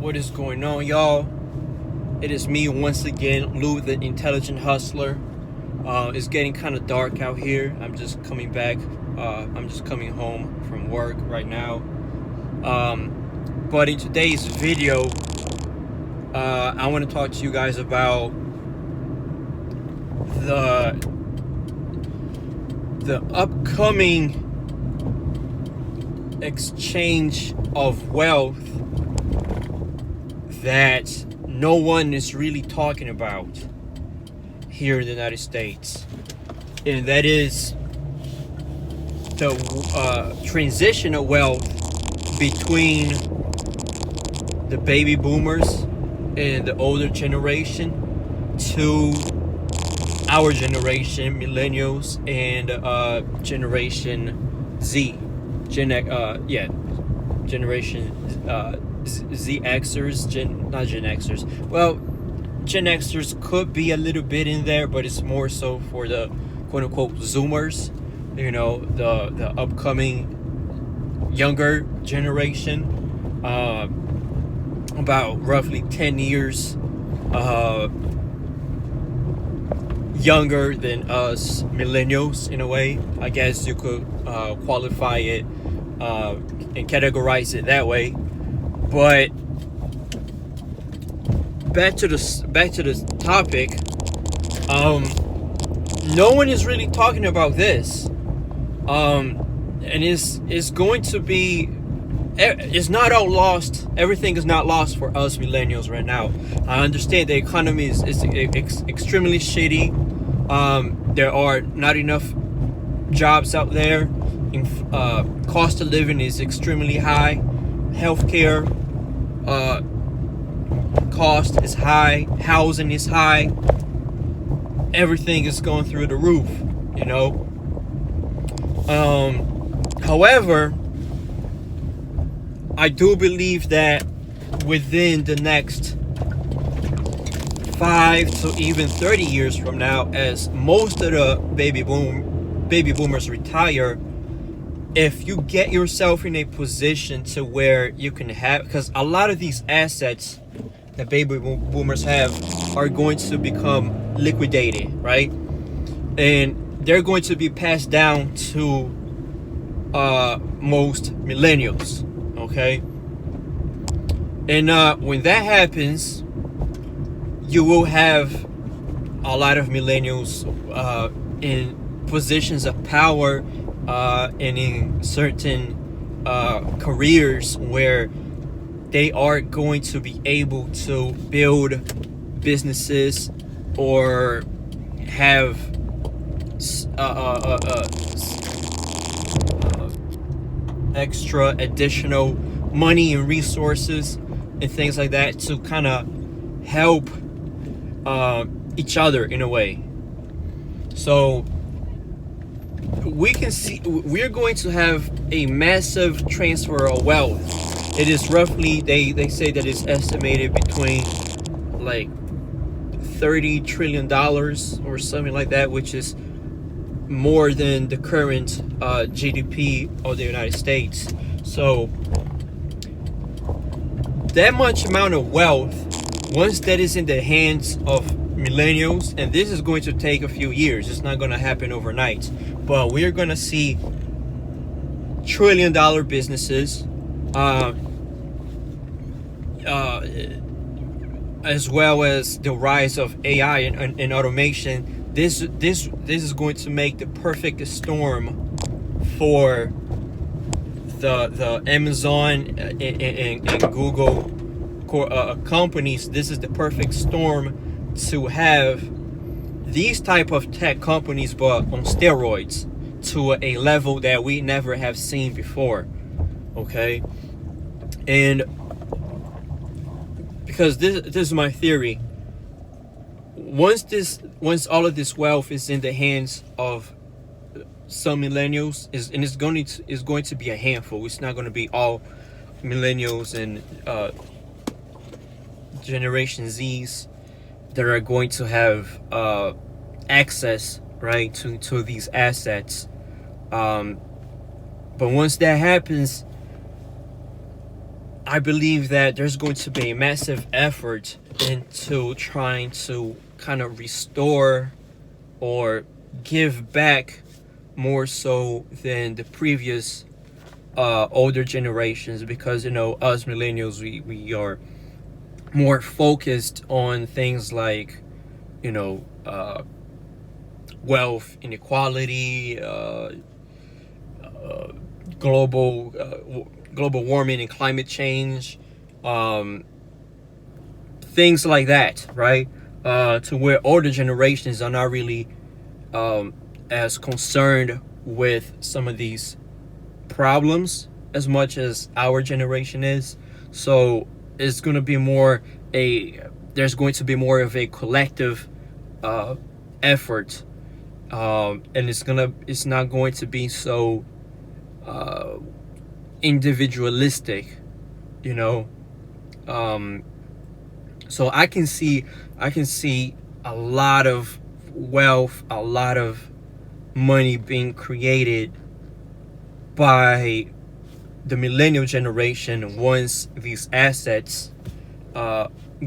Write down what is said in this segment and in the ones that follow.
What is going on, y'all? It is me once again, Lou, the Intelligent Hustler. It's getting kind of dark out here. I'm just coming back. I'm just coming home from work right now. But in today's video, I want to talk to you guys about the upcoming exchange of wealth that no one is really talking about here in the United States, and that is the transition of wealth between the baby boomers and the older generation to our generation, millennials, and Generation Z, Generation Z Xers, not Gen Xers. Well, Gen Xers could be a little bit in there, but it's more so for the quote unquote Zoomers, the upcoming younger generation, about roughly 10 years younger than us millennials in a way. I guess you could qualify it and categorize it that way. But back to the topic. No one is really talking about this, and it's going to be. It's not all lost. Everything is not lost for us millennials right now. I understand the economy is extremely shitty. There are not enough jobs out there. Cost of living is extremely high. Healthcare cost is high. Housing is high. Everything is going through the roof. However, I do believe that within the next 5 to even 30 years from now, as most of the baby boomers retire, if you get yourself in a position to where you can have, because a lot of these assets that baby boomers have are going to become liquidated, right? And they're going to be passed down to most millennials. Okay, and when that happens, you will have a lot of millennials in positions of power and in certain careers where they are going to be able to build businesses or have extra additional money and resources and things like that to kind of help each other in a way. So we can see we're going to have a massive transfer of wealth. It is roughly, they say that it's estimated between like $30 trillion or something like that, which is more than the current GDP of the United States. So that much amount of wealth, once that is in the hands of millennials, and this is going to take a few years, it's not going to happen overnight, but we're going to see trillion-dollar businesses, as well as the rise of AI and automation. This is going to make the perfect storm for the Amazon and Google companies. This is the perfect storm to have these type of tech companies, but on steroids, to a level that we never have seen before. Okay, and because this is my theory. Once all of this wealth is in the hands of some millennials, is going to be a handful. It's not going to be all millennials and Generation Zs that are going to have access, right, to these assets. But once that happens, I believe that there's going to be a massive effort into trying to kind of restore or give back more so than the previous older generations, because us millennials, we are more focused on things like wealth inequality, global global warming and climate change, things like that, right? To where older generations are not really as concerned with some of these problems as much as our generation is. So it's going to be more there's going to be more of a collective effort, and it's not going to be so individualistic, you know. So I can see a lot of wealth, a lot of money being created by the millennial generation once these assets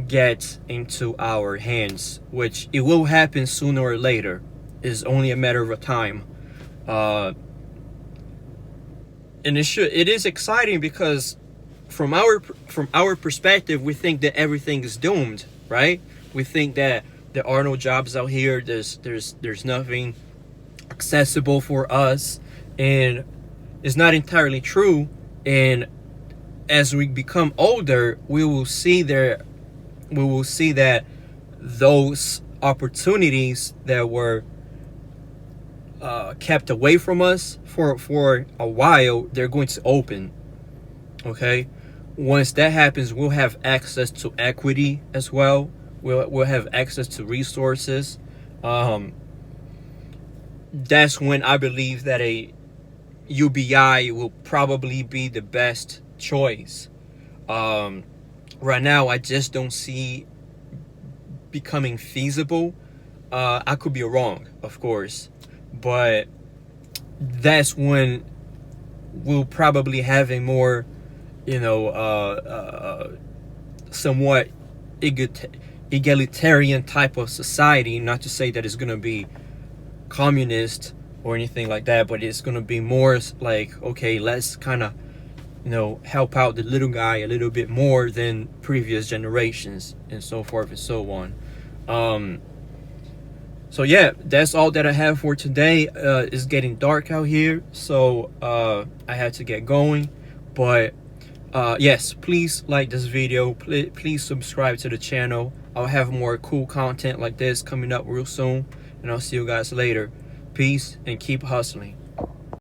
get into our hands, which it will happen sooner or later. It's only a matter of time. And it is exciting because from our perspective, we think that everything is doomed, right? We think that there are no jobs out here. There's nothing accessible for us, and it's not entirely true. And as we become older, we will see that those opportunities that were kept away from us for a while, they're going to open. Okay, once that happens, we'll have access to equity as well. We'll have access to resources. That's when I believe that a UBI will probably be the best choice. Right now, I just don't see becoming feasible. I could be wrong, of course, but that's when we'll probably have a more, somewhat egalitarian type of society. Not to say that it's going to be communist or anything like that, but it's going to be more like, okay, let's kind of help out the little guy a little bit more than previous generations, and so forth and so on. So yeah, that's all that I have for today. It's getting dark out here, so I had to get going. But yes, please like this video. Please subscribe to the channel. I'll have more cool content like this coming up real soon, and I'll see you guys later. Peace, and keep hustling.